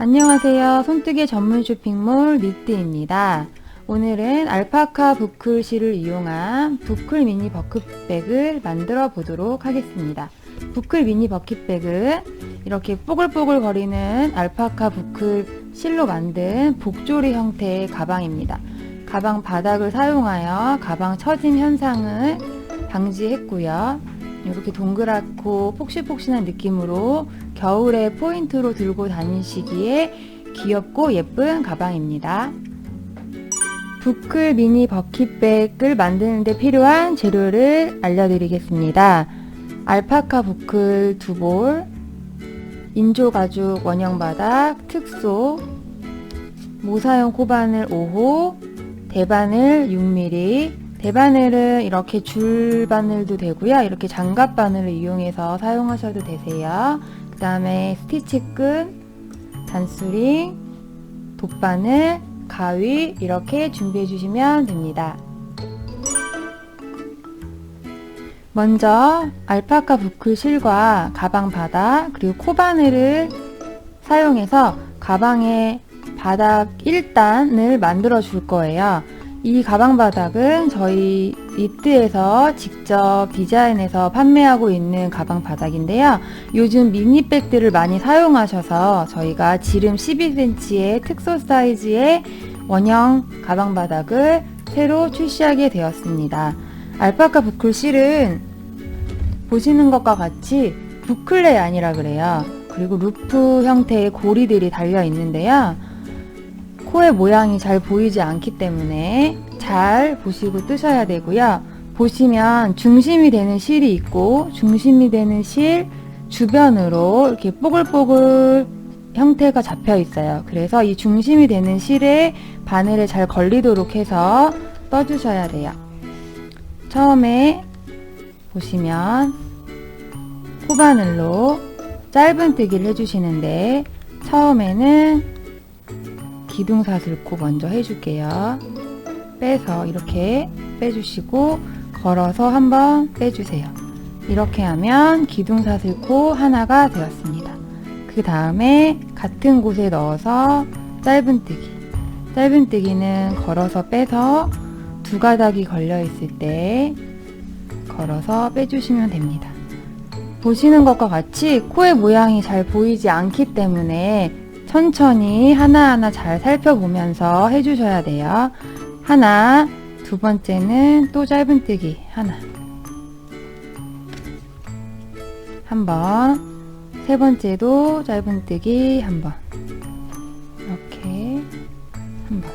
안녕하세요. 손뜨개 전문 쇼핑몰 니트입니다. 오늘은 알파카 부클실을 이용한 부클 미니 버킷백을 만들어 보도록 하겠습니다. 부클 미니 버킷백은 이렇게 뽀글뽀글 거리는 알파카 부클 실로 만든 복조리 형태의 가방입니다. 가방 바닥을 사용하여 가방 처짐 현상을 방지했고요. 이렇게 동그랗고 폭신폭신한 느낌으로 겨울에 포인트로 들고 다니시기에 귀엽고 예쁜 가방입니다. 부클 미니 버킷백을 만드는데 필요한 재료를 알려드리겠습니다. 알파카 부클 2볼, 인조가죽 원형바닥, 특소, 모사용 코바늘 5호, 대바늘 6mm, 대바늘은 이렇게 줄바늘도 되고요. 이렇게 장갑바늘을 이용해서 사용하셔도 되세요. 그 다음에 스티치끈, 단수링, 돗바늘, 가위 이렇게 준비해 주시면 됩니다. 먼저 알파카 부클 실과 가방 바닥 그리고 코바늘을 사용해서 가방의 바닥 1단을 만들어 줄 거예요. 이 가방 바닥은 저희 니트에서 직접 디자인해서 판매하고 있는 가방 바닥인데요. 요즘 미니백들을 많이 사용하셔서 저희가 지름 12cm의 특소 사이즈의 원형 가방 바닥을 새로 출시하게 되었습니다. 알파카 부클 실은 보시는 것과 같이 부클레 아니라 그래요. 그리고 루프 형태의 고리들이 달려 있는데요. 코의 모양이 잘 보이지 않기 때문에 잘 보시고 뜨셔야 되고요. 보시면 중심이 되는 실이 있고 중심이 되는 실 주변으로 이렇게 뽀글뽀글 형태가 잡혀 있어요. 그래서 이 중심이 되는 실에 바늘에 잘 걸리도록 해서 떠주셔야 돼요. 처음에 보시면 코바늘로 짧은뜨기를 해주시는데 처음에는 기둥사슬코 먼저 해줄게요. 빼서 이렇게 빼주시고 걸어서 한번 빼주세요. 이렇게 하면 기둥사슬코 하나가 되었습니다. 그 다음에 같은 곳에 넣어서 짧은뜨기. 짧은뜨기는 걸어서 빼서 두 가닥이 걸려 있을 때 걸어서 빼주시면 됩니다. 보시는 것과 같이 코의 모양이 잘 보이지 않기 때문에 천천히 하나하나 잘 살펴보면서 해주셔야 돼요. 하나, 두 번째는 또 짧은뜨기 하나, 한 번, 세 번째도 짧은뜨기 한 번, 이렇게 한 번.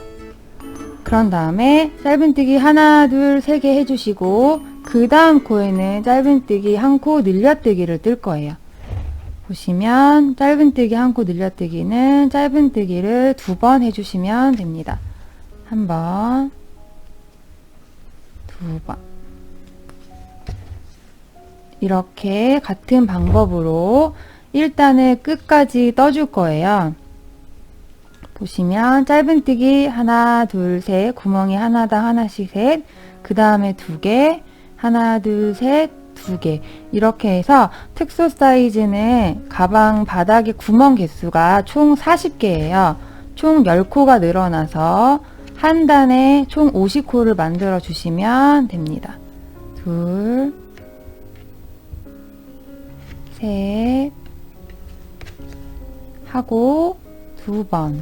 그런 다음에 짧은뜨기 하나, 둘, 세 개 해주시고 그 다음 코에는 짧은뜨기 한 코 늘려뜨기를 뜰 거예요. 보시면 짧은뜨기 한 코 늘려뜨기는 짧은뜨기를 두 번 해주시면 됩니다. 한 번, 두 번. 이렇게 같은 방법으로 1단을 끝까지 떠줄 거예요. 보시면 짧은뜨기 하나, 둘, 셋, 구멍이 하나당 하나씩 셋, 그 다음에 두 개, 하나, 둘, 셋, 두 개. 이렇게 해서 특수 사이즈는 가방 바닥의 구멍 개수가 총 40개예요. 총 10코가 늘어나서 한 단에 총 50코를 만들어 주시면 됩니다. 둘, 셋, 하고 두 번,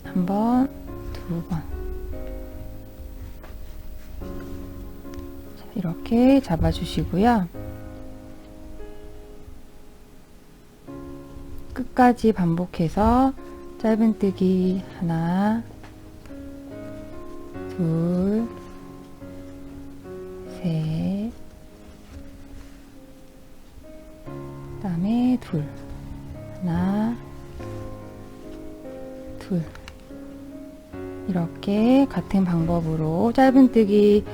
한 번, 두 번. 이렇게 잡아주시고요. 끝까지 반복해서 짧은뜨기 하나, 둘, 셋, 그 다음에 둘, 하나, 둘. 이렇게 같은 방법으로 짧은뜨기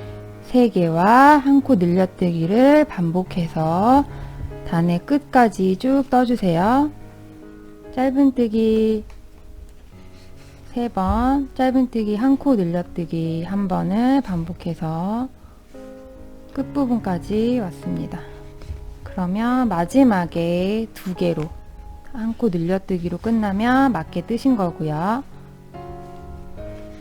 3개와 한 코 늘려뜨기를 반복해서 단의 끝까지 쭉 떠주세요. 짧은뜨기 3번, 짧은뜨기 한 코 늘려뜨기 한 번을 반복해서 끝부분까지 왔습니다. 그러면 마지막에 2개로 한 코 늘려뜨기로 끝나면 맞게 뜨신 거고요.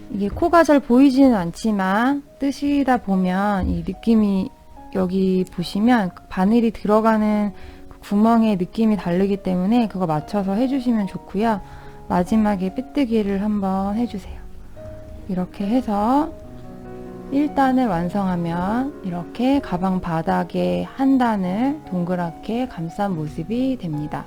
이게 코가 잘 보이지는 않지만 뜨시다 보면 이 느낌이 여기 보시면 바늘이 들어가는 그 구멍의 느낌이 다르기 때문에 그거 맞춰서 해주시면 좋고요. 마지막에 빼뜨기를 한번 해주세요. 이렇게 해서 1단을 완성하면 이렇게 가방 바닥에 한 단을 동그랗게 감싼 모습이 됩니다.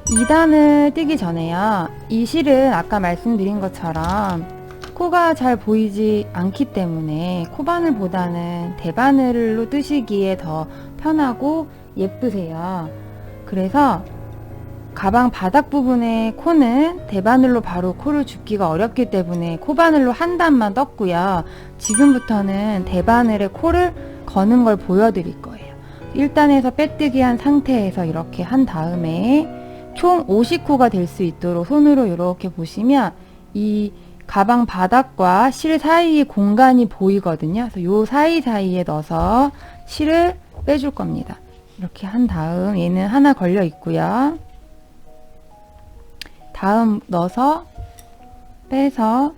2단을 뜨기 전에요. 이 실은 아까 말씀드린 것처럼 코가 잘 보이지 않기 때문에 코바늘보다는 대바늘로 뜨시기에 더 편하고 예쁘세요. 그래서 가방 바닥 부분의 코는 대바늘로 바로 코를 줍기가 어렵기 때문에 코바늘로 한 단만 떴고요. 지금부터는 대바늘에 코를 거는 걸 보여드릴 거예요. 1단에서 빼뜨기 한 상태에서 이렇게 한 다음에 총 50코가 될 수 있도록 손으로 이렇게 보시면 이 가방 바닥과 실 사이에 공간이 보이거든요. 그래서 요 사이사이에 넣어서 실을 빼줄 겁니다. 이렇게 한 다음 얘는 하나 걸려 있고요. 다음 넣어서 빼서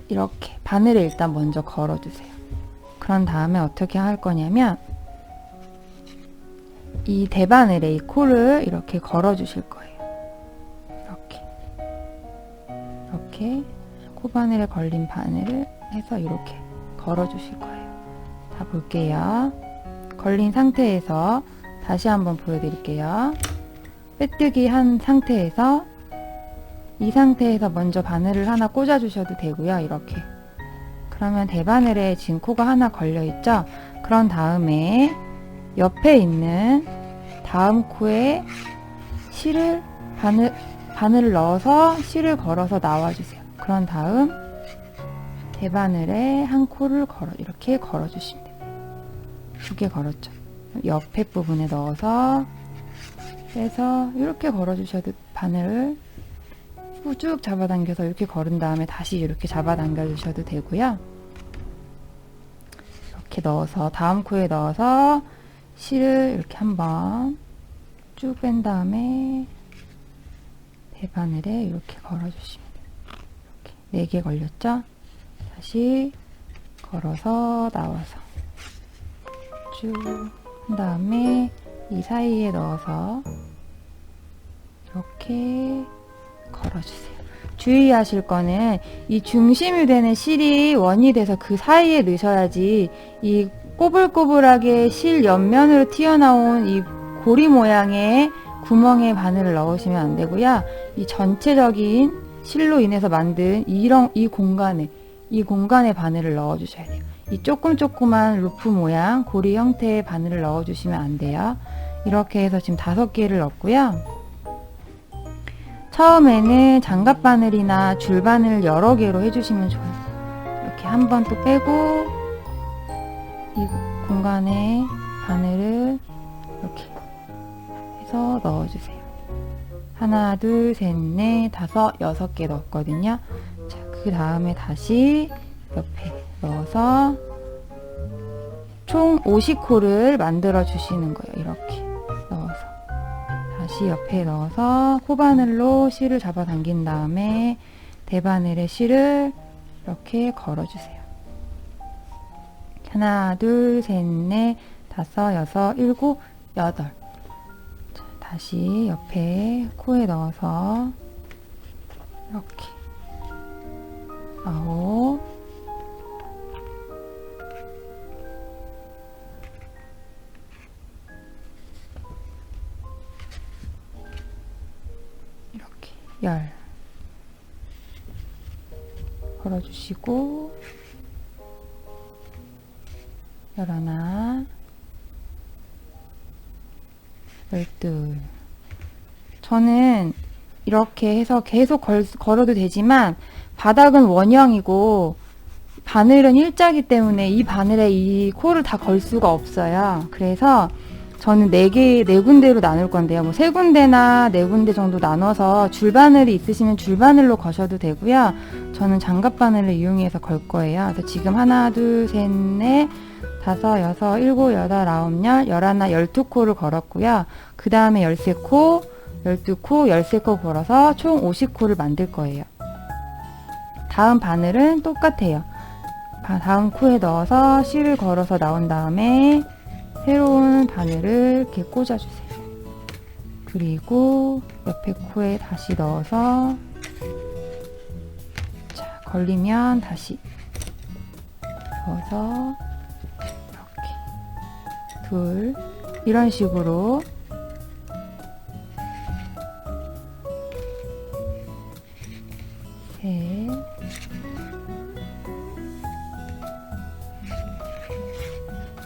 이렇게 바늘에 일단 먼저 걸어주세요. 그런 다음에 어떻게 할 거냐면 이 대바늘에 이 코를 이렇게 걸어주실 거예요. 이렇게 코바늘에 걸린 바늘을 해서 이렇게 걸어주실 거예요. 자, 볼게요. 걸린 상태에서 다시 한번 보여드릴게요. 빼뜨기 한 상태에서 이 상태에서 먼저 바늘을 하나 꽂아주셔도 되고요. 이렇게. 그러면 대바늘에 지금 코가 하나 걸려있죠? 그런 다음에 옆에 있는 다음 코에 실을 바늘을 넣어서 실을 걸어서 나와주세요. 그런 다음 대바늘에 한 코를 이렇게 걸어주시면 됩니다. 2개 걸었죠. 옆에 부분에 넣어서 빼서 이렇게 걸어주셔도 바늘을 쭉 잡아당겨서 이렇게 걸은 다음에 다시 이렇게 잡아당겨 주셔도 되고요. 이렇게 넣어서 다음 코에 넣어서 실을 이렇게 한번 쭉 뺀 다음에 대바늘에 이렇게 걸어주시면 돼요. 이렇게 4개 걸렸죠? 다시 걸어서 나와서 쭉 한 다음에 이 사이에 넣어서 이렇게 걸어주세요. 주의하실 거는 이 중심이 되는 실이 원이 돼서 그 사이에 넣으셔야지 이 꼬불꼬불하게 실 옆면으로 튀어나온 이 고리 모양의 구멍에 바늘을 넣으시면 안 되고요. 이 전체적인 실로 인해서 만든 이 공간에 바늘을 넣어 주셔야 돼요. 이 조그만 루프 모양 고리 형태의 바늘을 넣어 주시면 안 돼요. 이렇게 해서 지금 5개를 넣었고요. 처음에는 장갑 바늘이나 줄 바늘 여러 개로 해주시면 좋아요. 이렇게 한 번 또 빼고 이 공간에 바늘을 이렇게 해서 넣어주세요. 하나, 둘, 셋, 넷, 다섯, 6개 넣었거든요. 자, 그 다음에 다시 옆에 넣어서 총 50코를 만들어 주시는 거예요. 이렇게 넣어서 다시 옆에 넣어서 코바늘로 실을 잡아 당긴 다음에 대바늘에 실을 이렇게 걸어주세요. 하나, 둘, 셋, 넷, 다섯, 여섯, 일곱, 여덟. 자, 다시 옆에 코에 넣어서 이렇게 9, 이렇게 10 걸어주시고 11, 12. 저는 이렇게 해서 계속 걸어도 되지만 바닥은 원형이고 바늘은 일자이기 때문에 이 바늘에 이 코를 다 걸 수가 없어요. 그래서 저는 4군데로 나눌 건데요. 뭐 3군데나 4군데 정도 나눠서 줄바늘이 있으시면 줄바늘로 거셔도 되고요. 저는 장갑 바늘을 이용해서 걸 거예요. 그래서 지금 하나, 둘, 셋, 넷, 5, 6, 7, 8, 9, 10, 11, 12코를 걸었고요. 그 다음에 13코, 12코, 13코 걸어서 총 50코를 만들 거예요. 다음 바늘은 똑같아요. 다음 코에 넣어서 실을 걸어서 나온 다음에 새로운 바늘을 이렇게 꽂아주세요. 그리고 옆에 코에 다시 넣어서 자, 걸리면 다시 넣어서 이렇게 둘 이런 식으로 셋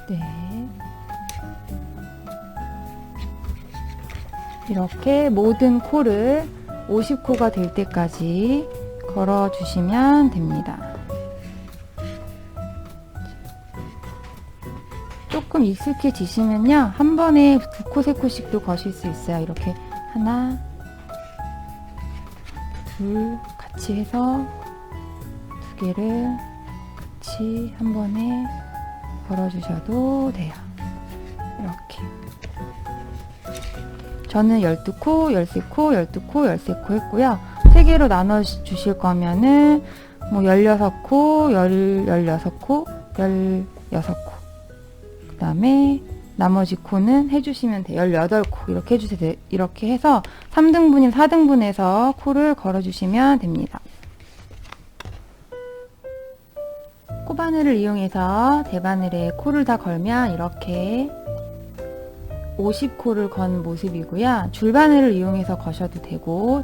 넷 이렇게 모든 코를 50코가 될 때까지 걸어 주시면 됩니다. 조금 익숙해지시면요, 한 번에 2코, 3코씩도 거실 수 있어요. 이렇게 하나, 둘 같이 해서 2개를 같이 한 번에 걸어 주셔도 돼요. 이렇게. 저는 12코, 13코, 12코, 13코 했고요. 3개로 나눠 주실 거면은 뭐 16코, 16코, 16코. 그 다음에 나머지 코는 해주시면 돼요. 18코 이렇게 해주세요. 이렇게 해서 3등분이나 4등분해서 코를 걸어주시면 됩니다. 코바늘을 이용해서 대바늘에 코를 다 걸면 이렇게 50코를 건 모습이고요. 줄바늘을 이용해서 거셔도 되고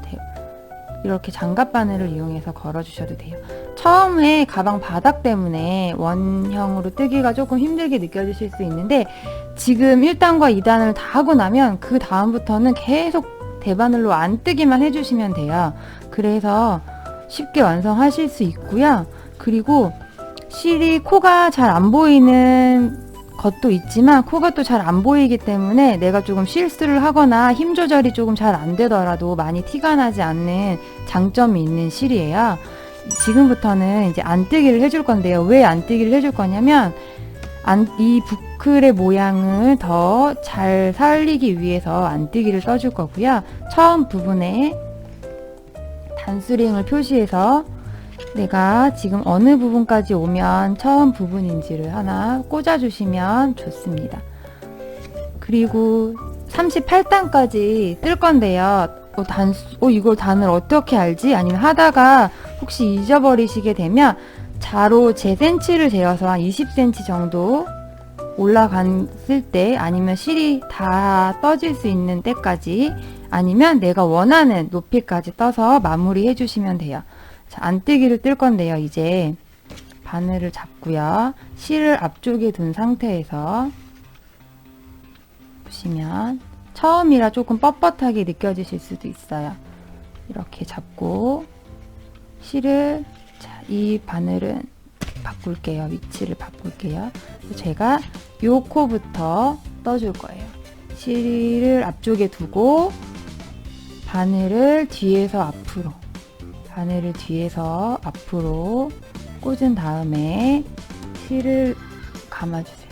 이렇게 장갑바늘을 이용해서 걸어주셔도 돼요. 처음에 가방 바닥 때문에 원형으로 뜨기가 조금 힘들게 느껴지실 수 있는데 지금 1단과 2단을 다 하고 나면 그 다음부터는 계속 대바늘로 안 뜨기만 해주시면 돼요. 그래서 쉽게 완성하실 수 있고요. 그리고 실이 코가 잘 안 보이는 것도 있지만 코가 또 잘 안 보이기 때문에 내가 조금 실수를 하거나 힘 조절이 조금 잘 안 되더라도 많이 티가 나지 않는 장점이 있는 실이에요. 지금부터는 이제 안 뜨기를 해줄 건데요. 왜 안 뜨기를 해줄 거냐면 이 부클의 모양을 더 잘 살리기 위해서 안 뜨기를 써줄 거고요. 처음 부분에 단수링을 표시해서 내가 지금 어느 부분까지 오면 처음 부분인지를 하나 꽂아주시면 좋습니다. 그리고 38단까지 뜰 건데요. 이걸 단을 어떻게 알지? 아니면 하다가 혹시 잊어버리시게 되면 자로 제 센치를 재어서 한 20cm 정도 올라갔을 때 아니면 실이 다 떠질 수 있는 때까지 아니면 내가 원하는 높이까지 떠서 마무리 해주시면 돼요. 자, 안뜨기를 뜰 건데요. 이제 바늘을 잡고요. 실을 앞쪽에 둔 상태에서 보시면 처음이라 조금 뻣뻣하게 느껴지실 수도 있어요. 이렇게 잡고 실을 이 바늘은 바꿀게요. 위치를 바꿀게요. 제가 요 코부터 떠줄 거예요. 실을 앞쪽에 두고 바늘을 뒤에서 앞으로 바늘을 뒤에서 앞으로 꽂은 다음에 실을 감아주세요.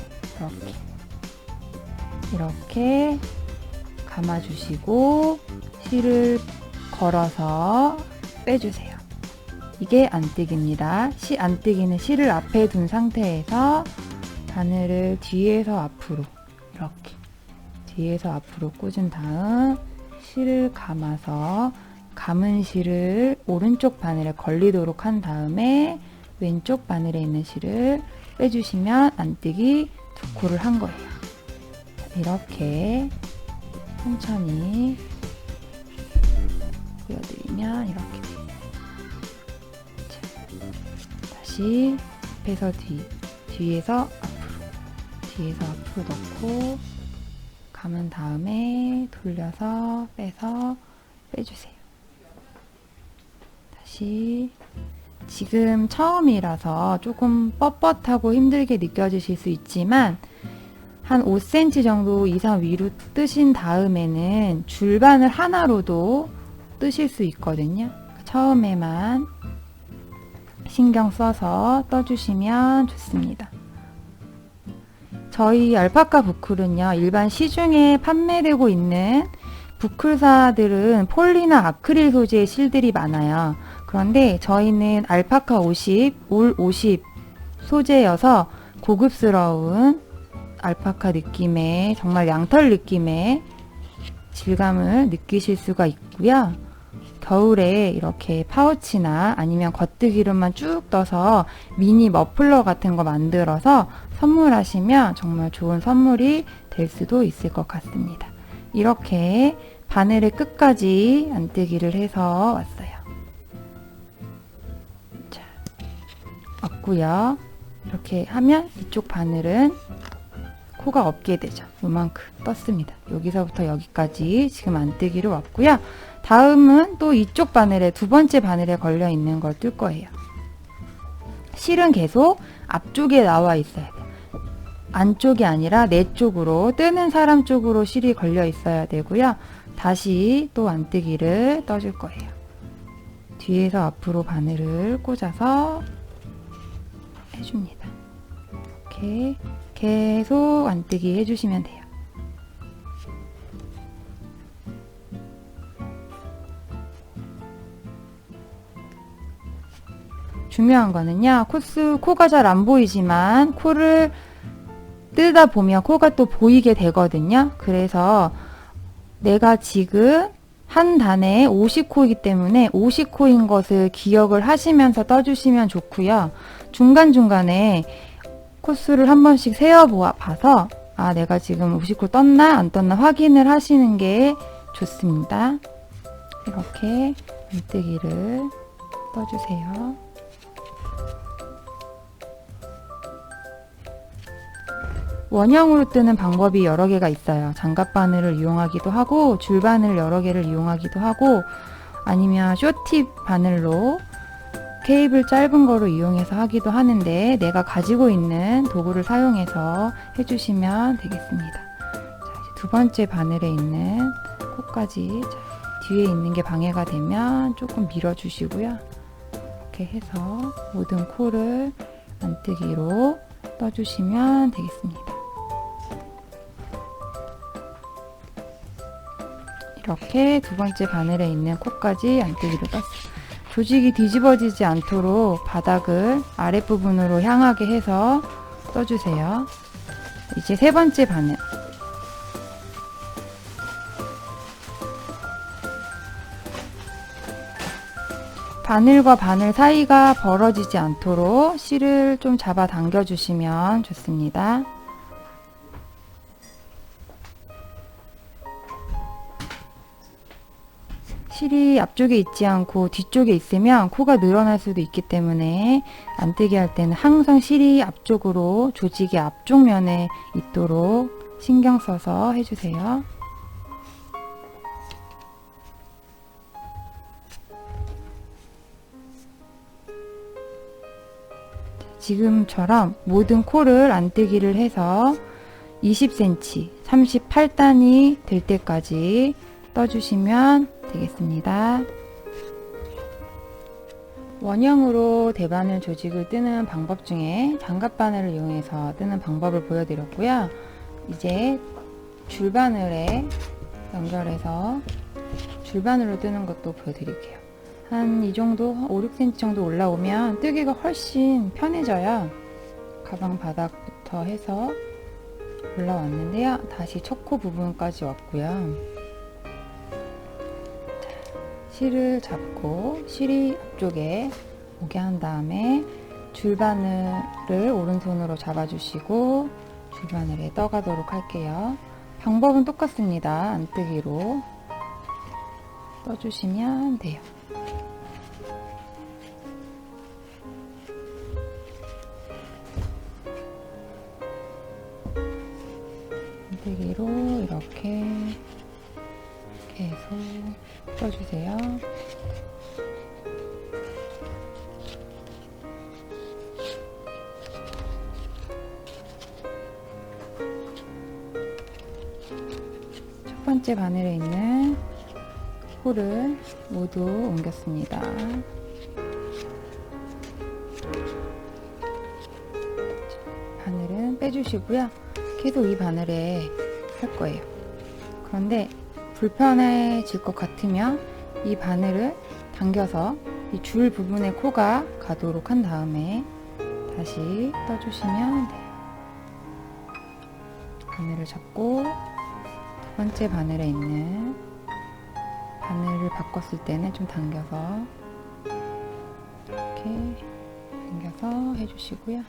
이렇게 감아주시고 실을 걸어서 빼주세요. 이게 안뜨기입니다. 안뜨기는 실을 앞에 둔 상태에서 바늘을 뒤에서 앞으로 이렇게 뒤에서 앞으로 꽂은 다음 실을 감아서 감은 실을 오른쪽 바늘에 걸리도록 한 다음에 왼쪽 바늘에 있는 실을 빼주시면 안뜨기 2코를 한 거예요. 이렇게 천천히 보여드리면 이렇게 돼요. 다시 앞에서 뒤에서 앞으로 넣고 감은 다음에 돌려서 빼서 빼주세요. 다시 지금 처음이라서 조금 뻣뻣하고 힘들게 느껴지실 수 있지만 한 5cm 정도 이상 위로 뜨신 다음에는 줄바늘 하나로도 뜨실 수 있거든요. 처음에만 신경 써서 떠주시면 좋습니다. 저희 알파카 부클은요, 일반 시중에 판매되고 있는 부클사들은 폴리나 아크릴 소재의 실들이 많아요. 그런데 저희는 알파카 50, 울 50 소재여서 고급스러운 알파카 느낌의, 정말 양털 느낌의 질감을 느끼실 수가 있고요. 겨울에 이렇게 파우치나 아니면 겉뜨기로만 쭉 떠서 미니 머플러 같은 거 만들어서 선물하시면 정말 좋은 선물이 될 수도 있을 것 같습니다. 이렇게 바늘의 끝까지 안뜨기를 해서 왔어요. 자, 왔고요. 이렇게 하면 이쪽 바늘은 코가 없게 되죠. 요만큼 떴습니다. 여기서부터 여기까지 지금 안뜨기로 왔고요. 다음은 또 이쪽 바늘에, 두 번째 바늘에 걸려 있는 걸 뜰 거예요. 실은 계속 앞쪽에 나와 있어야 돼요. 안쪽이 아니라 내 쪽으로, 뜨는 사람 쪽으로 실이 걸려 있어야 되고요. 다시 또 안뜨기를 떠줄 거예요. 뒤에서 앞으로 바늘을 꽂아서 해줍니다. 이렇게 계속 안뜨기 해주시면 돼요. 중요한 거는요, 코가 잘 안 보이지만 코를 뜨다 보면 코가 또 보이게 되거든요. 그래서 내가 지금 한 단에 50코이기 때문에 50코인 것을 기억을 하시면서 떠주시면 좋고요. 중간중간에 코수를 한 번씩 세어봐서 아, 내가 지금 50코 떴나 안 떴나 확인을 하시는 게 좋습니다. 이렇게 안뜨기를 떠주세요. 원형으로 뜨는 방법이 여러 개가 있어요. 장갑 바늘을 이용하기도 하고, 줄 바늘 여러 개를 이용하기도 하고, 아니면 쇼팁 바늘로 케이블 짧은 거로 이용해서 하기도 하는데, 내가 가지고 있는 도구를 사용해서 해주시면 되겠습니다. 자, 이제 두 번째 바늘에 있는 코까지, 자, 뒤에 있는 게 방해가 되면 조금 밀어주시고요. 이렇게 해서 모든 코를 안뜨기로 떠주시면 되겠습니다. 이렇게 두 번째 바늘에 있는 코까지 안뜨기로 떴어요. 조직이 뒤집어지지 않도록 바닥을 아랫부분으로 향하게 해서 떠주세요. 이제 세 번째 바늘. 바늘과 바늘 사이가 벌어지지 않도록 실을 좀 잡아 당겨 주시면 좋습니다. 실이 앞쪽에 있지 않고 뒤쪽에 있으면 코가 늘어날 수도 있기 때문에 안뜨기 할 때는 항상 실이 앞쪽으로, 조직의 앞쪽 면에 있도록 신경 써서 해주세요. 지금처럼 모든 코를 안뜨기를 해서 20cm, 38단이 될 때까지 떠주시면 되겠습니다. 원형으로 대바늘 조직을 뜨는 방법 중에 장갑바늘을 이용해서 뜨는 방법을 보여드렸고요. 이제 줄바늘에 연결해서 줄바늘로 뜨는 것도 보여드릴게요. 한 이 정도, 5, 6cm 정도 올라오면 뜨기가 훨씬 편해져요. 가방 바닥부터 해서 올라왔는데요. 다시 첫 코 부분까지 왔고요. 실을 잡고 실이 앞쪽에 오게 한 다음에 줄바늘을 오른손으로 잡아주시고 줄바늘에 떠가도록 할게요. 방법은 똑같습니다. 안뜨기로 떠주시면 돼요. 안뜨기로 이렇게 계속 떠주세요. 첫 번째 바늘에 있는 코를 모두 옮겼습니다. 바늘은 빼주시고요. 계속 이 바늘에 할 거예요. 그런데 불편해질 것 같으면 이 바늘을 당겨서 이 줄 부분에 코가 가도록 한 다음에 다시 떠주시면 돼요. 바늘을 잡고 두 번째 바늘에 있는 바늘을 바꿨을 때는 좀 당겨서 이렇게 당겨서 해주시고요.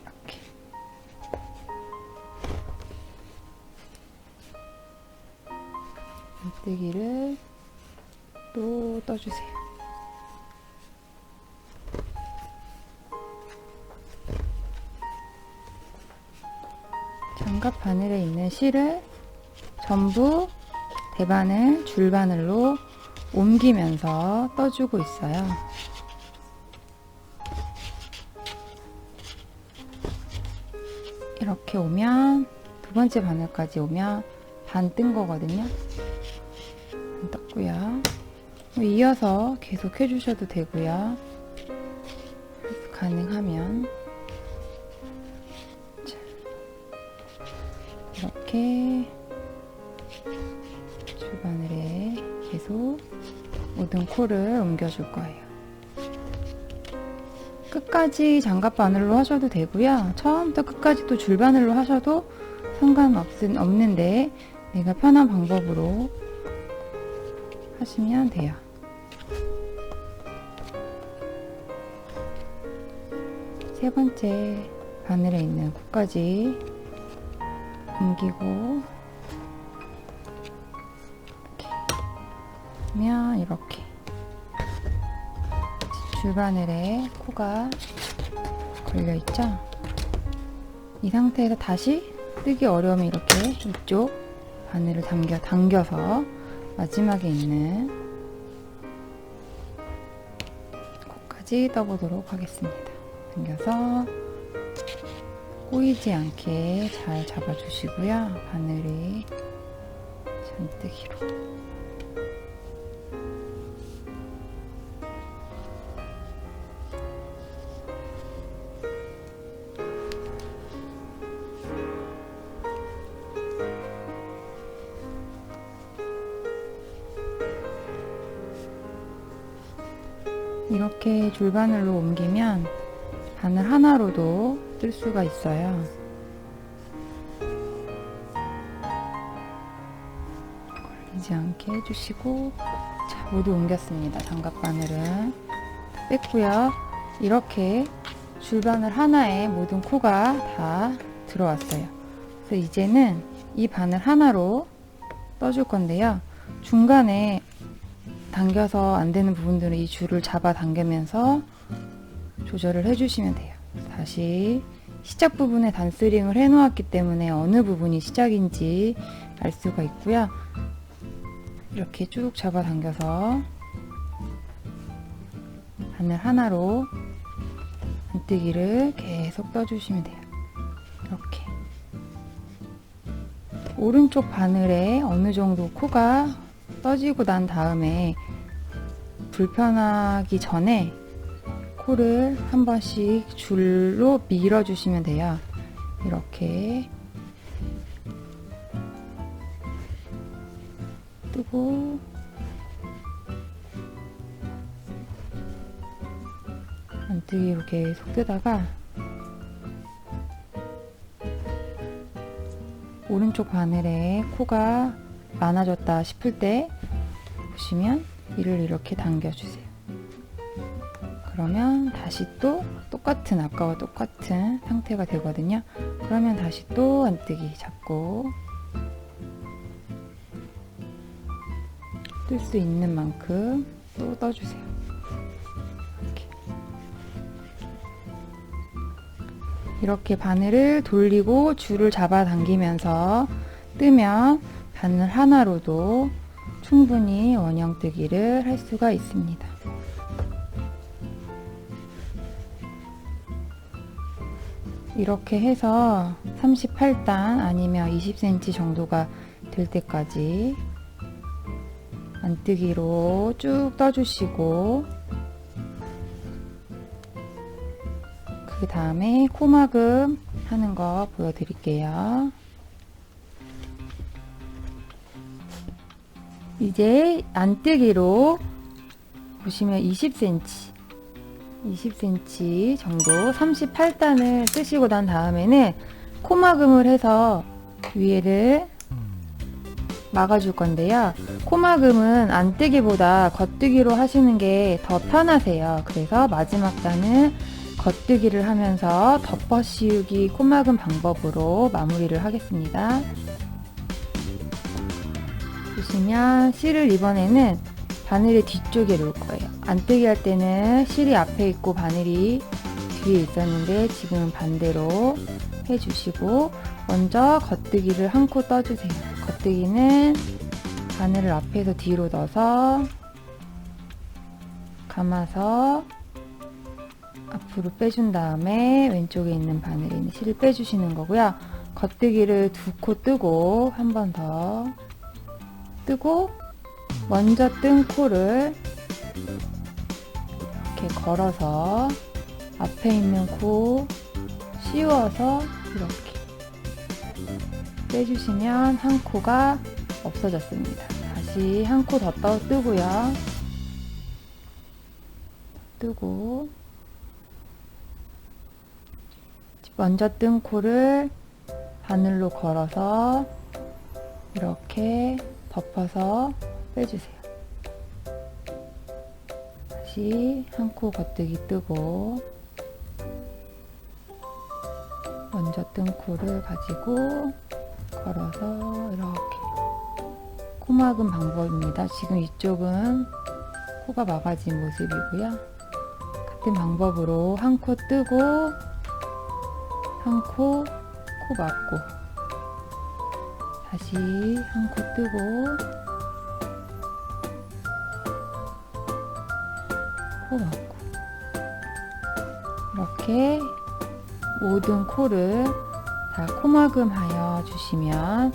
이렇게 안뜨기를 또 떠주세요. 장갑 바늘에 있는 실을 전부 대바늘, 줄바늘로 옮기면서 떠주고 있어요. 이렇게 오면 두 번째 바늘까지 오면 반 뜬 거거든요. 반 떴고요. 이어서 계속 해주셔도 되고요. 가능하면 이렇게 줄바늘에 계속 모든 코를 옮겨줄 거예요. 끝까지 장갑 바늘로 하셔도 되고요. 처음부터 끝까지 또 줄바늘로 하셔도 상관없는데 내가 편한 방법으로 하시면 돼요. 세 번째 바늘에 있는 코까지 옮기고 이렇게 하면 이렇게 줄바늘에 코가 걸려있죠? 이 상태에서 다시 뜨기 어려우면 이렇게 이쪽 바늘을 당겨서 마지막에 있는 코까지 떠보도록 하겠습니다. 당겨서 꼬이지 않게 잘 잡아주시고요. 바늘이 잔뜨기로. 이렇게 줄바늘로 옮기면 바늘 하나로도 뜰 수가 있어요. 걸리지 않게 해주시고, 자, 모두 옮겼습니다. 장갑 바늘은 뺐고요. 이렇게 줄바늘 하나에 모든 코가 다 들어왔어요. 그래서 이제는 이 바늘 하나로 떠줄 건데요. 중간에 당겨서 안 되는 부분들은 이 줄을 잡아 당기면서 조절을 해주시면 돼요. 다시 시작 부분에 단스링을 해 놓았기 때문에 어느 부분이 시작인지 알 수가 있고요. 이렇게 쭉 잡아 당겨서 바늘 하나로 안뜨기를 계속 떠주시면 돼요. 이렇게 오른쪽 바늘에 어느 정도 코가 떠지고 난 다음에 불편하기 전에 코를 한 번씩 줄로 밀어 주시면 돼요. 이렇게 뜨고 안뜨기로 계속 뜨다가 오른쪽 바늘에 코가 많아졌다 싶을 때 보시면 이를 이렇게 당겨주세요. 그러면 다시 또 똑같은 아까와 똑같은 상태가 되거든요. 그러면 다시 또 안뜨기 잡고 뜰 수 있는 만큼 또 떠주세요. 이렇게 바늘을 돌리고 줄을 잡아 당기면서 뜨면 바늘 하나로도 충분히 원형뜨기를 할 수가 있습니다. 이렇게 해서 38단 아니면 20cm 정도가 될 때까지 안뜨기로 쭉 떠주시고, 그 다음에 코막음 하는 거 보여드릴게요. 이제 안뜨기로 보시면 20cm 정도 38단을 뜨시고 난 다음에는 코막음을 해서 위에를 막아줄 건데요. 코막음은 안뜨기보다 겉뜨기로 하시는 게 더 편하세요. 그래서 마지막 단은 겉뜨기를 하면서 덮어 씌우기 코막음 방법으로 마무리를 하겠습니다. 보시면 실을 이번에는 바늘의 뒤쪽에 놓을 거예요. 안뜨기 할 때는 실이 앞에 있고 바늘이 뒤에 있었는데 지금 반대로 해주시고 먼저 겉뜨기를 한 코 떠주세요. 겉뜨기는 바늘을 앞에서 뒤로 넣어서 감아서 앞으로 빼준 다음에 왼쪽에 있는 바늘에 있는 실을 빼주시는 거고요. 겉뜨기를 2코 뜨고 한 번 더 뜨고 먼저 뜬 코를 이렇게 걸어서 앞에 있는 코 씌워서 이렇게 빼주시면 한 코가 없어졌습니다. 다시 한 코 더 뜨고요. 뜨고 먼저 뜬 코를 바늘로 걸어서 이렇게 덮어서 빼주세요. 다시 한 코 겉뜨기 뜨고 먼저 뜬 코를 가지고 걸어서 이렇게 코막은 방법입니다. 지금 이쪽은 코가 막아진 모습이고요. 같은 방법으로 한 코 뜨고 한 코 막고 다시 한 코 뜨고 코 막고 이렇게 모든 코를 다 코막음하여 주시면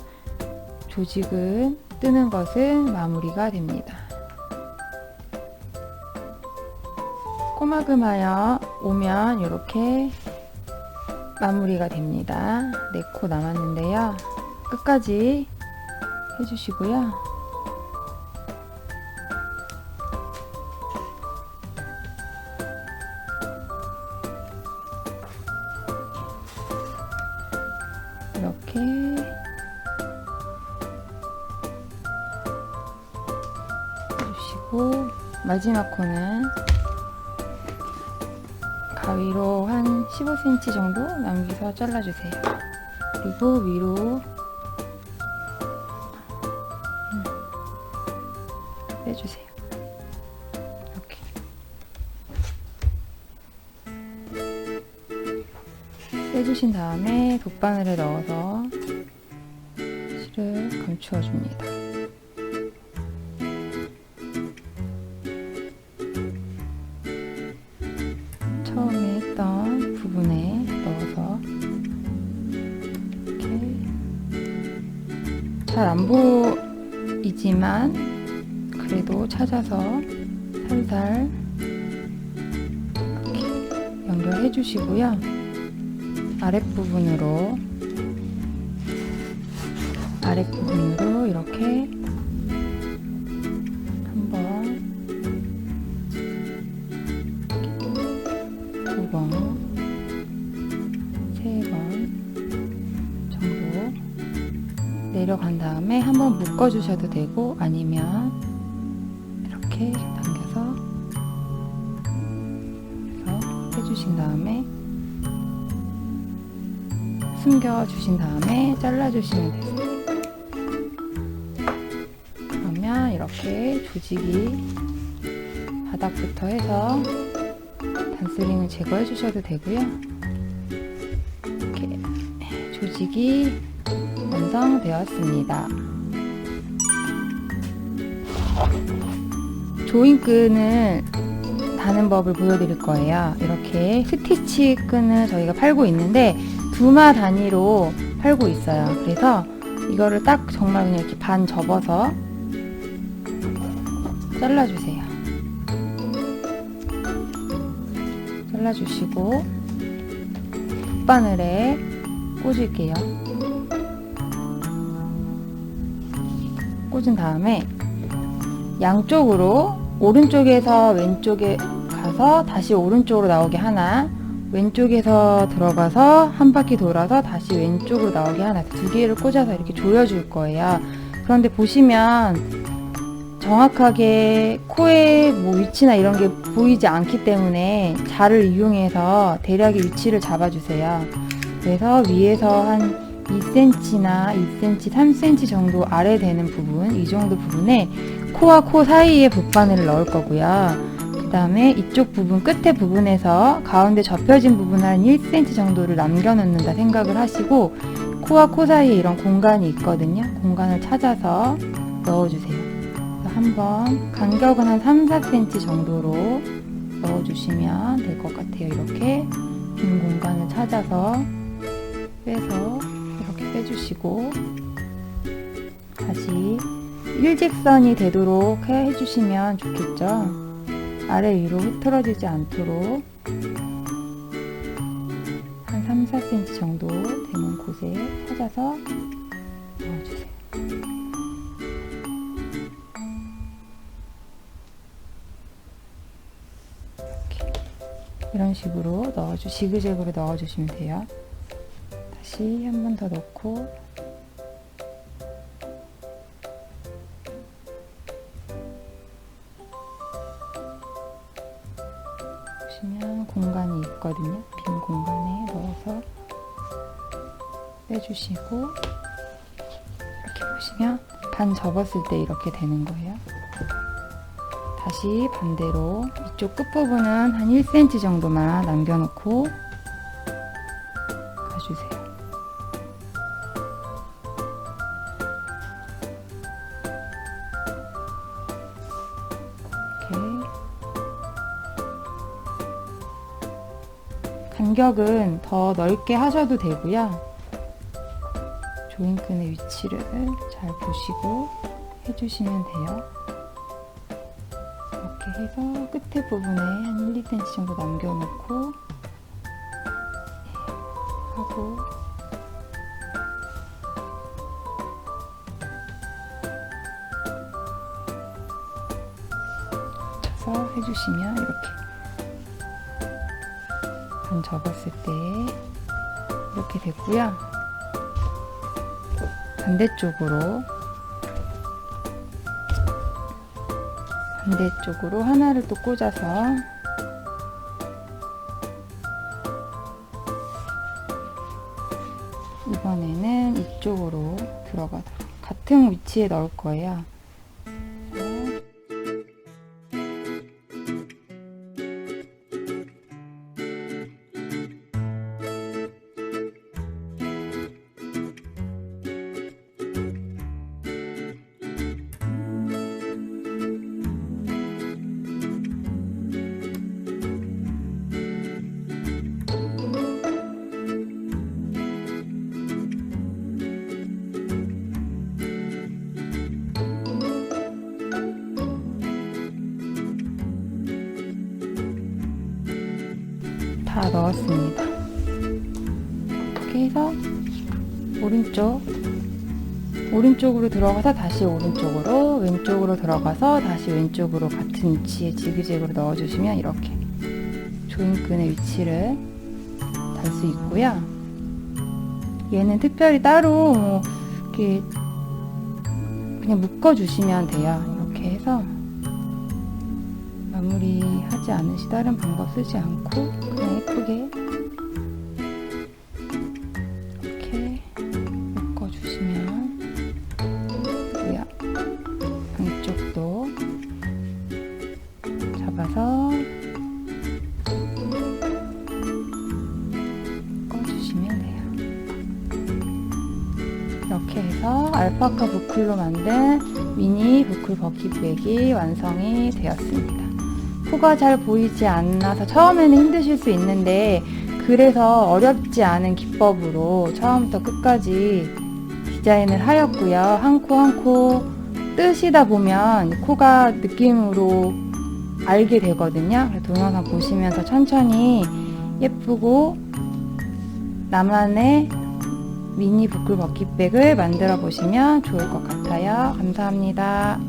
조직은 뜨는 것은 마무리가 됩니다. 코막음하여 오면 이렇게 마무리가 됩니다. 4코 남았는데요. 끝까지 해주시고요. 이렇게 해주시고 마지막 코는 가위로 한 15cm 정도 남겨서 잘라주세요. 그리고 위로 빼주세요. 이렇게 빼주신 다음에 돗바늘에 넣어서 실을 감추어 줍니다. 처음에 했던 부분에 넣어서 이렇게 잘 안 보이지만 그래도 찾아서 살살 이렇게 연결해 주시고요. 아랫부분으로 이렇게 한번 두 번, 세 번 정도 내려간 다음에 한번 묶어 주셔도 되고 아니면 이렇게 당겨서 해주신 다음에 숨겨 주신 다음에 잘라 주시면 되세요. 그러면 이렇게 조직이 바닥부터 해서 단스링을 제거해 주셔도 되고요. 이렇게 조직이 완성되었습니다. 조인끈을 다는 법을 보여드릴 거예요. 이렇게 스티치 끈을 저희가 팔고 있는데 2마 단위로 팔고 있어요. 그래서 이거를 딱 정말 그냥 이렇게 반 접어서 잘라주세요. 잘라주시고 바늘에 꽂을게요. 꽂은 다음에 양쪽으로 오른쪽에서 왼쪽에 가서 다시 오른쪽으로 나오게 하나, 왼쪽에서 들어가서 한 바퀴 돌아서 다시 왼쪽으로 나오게 하나, 두 개를 꽂아서 이렇게 조여줄 거예요. 그런데 보시면 정확하게 코의 뭐 위치나 이런 게 보이지 않기 때문에 자를 이용해서 대략의 위치를 잡아주세요. 그래서 위에서 한 2cm나 2cm, 3cm 정도 아래 되는 부분, 이 정도 부분에 코와 코 사이에 붓바늘을 넣을 거고요. 그 다음에 이쪽 부분, 끝에 부분에서 가운데 접혀진 부분을 한 1cm 정도를 남겨놓는다 생각을 하시고, 코와 코 사이에 이런 공간이 있거든요. 공간을 찾아서 넣어주세요. 한번 간격은 한 3, 4cm 정도로 넣어주시면 될 것 같아요. 이렇게 빈 공간을 찾아서 빼서 이렇게 빼주시고, 다시 일직선이 되도록 해주시면 좋겠죠. 아래 위로 흐트러지지 않도록 한 3, 4cm 정도 되는 곳에 찾아서 넣어주세요. 이런 식으로 지그재그로 넣어주시면 돼요. 다시 한 번 더 넣고, 보시면 공간이 있거든요. 빈 공간에 넣어서 빼주시고, 이렇게 보시면 반 접었을 때 이렇게 되는 거예요. 다시 반대로 이쪽 끝부분은 한 1cm 정도만 남겨놓고 가주세요. 이렇게 간격은 더 넓게 하셔도 되고요. 조인끈의 위치를 잘 보시고 해주시면 돼요. 이렇게 해서 끝에 부분에 한 1, 2cm 정도 남겨놓고 하고, 쳐서 해주시면 이렇게 반 접었을 때 이렇게 됐고요. 반대쪽으로 하나를 또 꽂아서 이번에는 이쪽으로 들어가도록 같은 위치에 넣을 거예요. 다 넣었습니다. 이렇게 해서 오른쪽으로 들어가서 다시 오른쪽으로, 왼쪽으로 들어가서 다시 왼쪽으로 같은 위치에 지그재그로 넣어주시면 이렇게 조인끈의 위치를 달 수 있고요. 얘는 특별히 따로 뭐 이렇게 그냥 묶어주시면 돼요. 이렇게 해서 마무리하지 않으시 다른 방법 쓰지 않고 그냥 예쁘게 이렇게 묶어주시면 되고요. 반대쪽도 잡아서 묶어주시면 돼요. 이렇게 해서 알파카 부클로 만든 미니 부클 버킷백이 완성이 되었습니다. 코가 잘 보이지 않아서 처음에는 힘드실 수 있는데, 그래서 어렵지 않은 기법으로 처음부터 끝까지 디자인을 하였고요. 한 코 한 코 뜨시다 보면 코가 느낌으로 알게 되거든요. 동영상 보시면서 천천히 예쁘고 나만의 미니 부클 버킷백을 만들어 보시면 좋을 것 같아요. 감사합니다.